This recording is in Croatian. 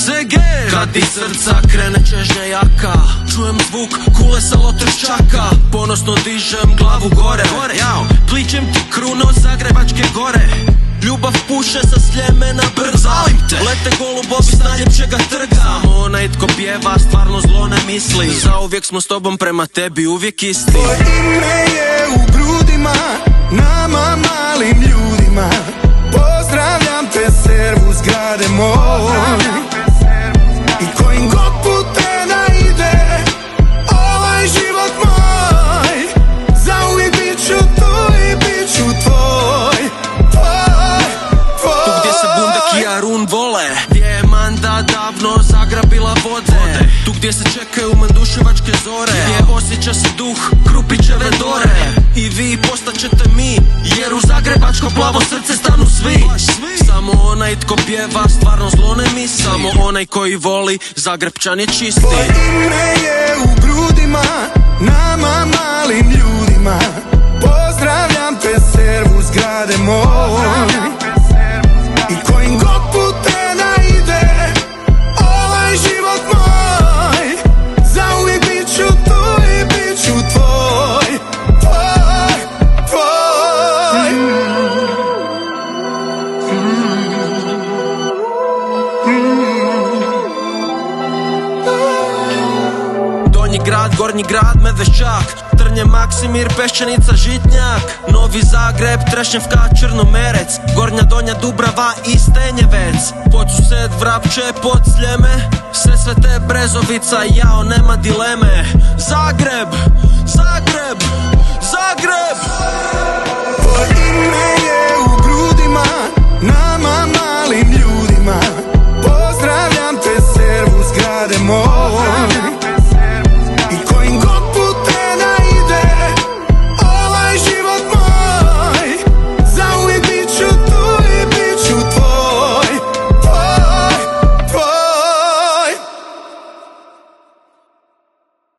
ZG. Kad iz srca krene čežnja jaka, čujem zvuk kule sa Lotrščaka. Ponosno dižem glavu gore, pličem ti kruno Zagrebačke gore. Ljubav puše sa Sljemena brza, lete golubovi s najljepšega trga. Samo onaj tko pjeva stvarno zlo ne misli. Zauvijek smo s tobom, prema tebi uvijek isti. Tvoje ime je u grudima, nama malim ljudima. Pozdravljam te servus grade moj. I kojim god putem da ide ovaj život moj, zauvijek bit ću tu i bit ću tvoj. Tu gdje se Bundak i Arun vole, gdje je Manda davno zagrabila vode. Tu gdje se čekaju Manduševačke zore, gdje osjeća se duh Krupićeve dore. I vi postaćete mi, jer u zagrebačko plavo srce stanu svi. Samo onaj tko pjeva stvarno zlo ne misli. Samo onaj koji voli, Zagrepčan je čisti. Tvoje ime je u grudima, nama malim ljudima. Pozdravljam te servus grade moj. I kojim god putem da ide ovaj život moj, zauvijek bit ću tu i bit ću tvoj. Donji grad, Gornji grad, Medveščak, Trnje, Maksimir, Peščanica, Žitnjak, Novi Zagreb, Trešnjevka, Črnomerec, Gornja, Donja, Dubrava i Stenjevec, Podsused, Vrapče, Podsljeme, Sesvete, Brezovica, jao nema dileme. Zagreb,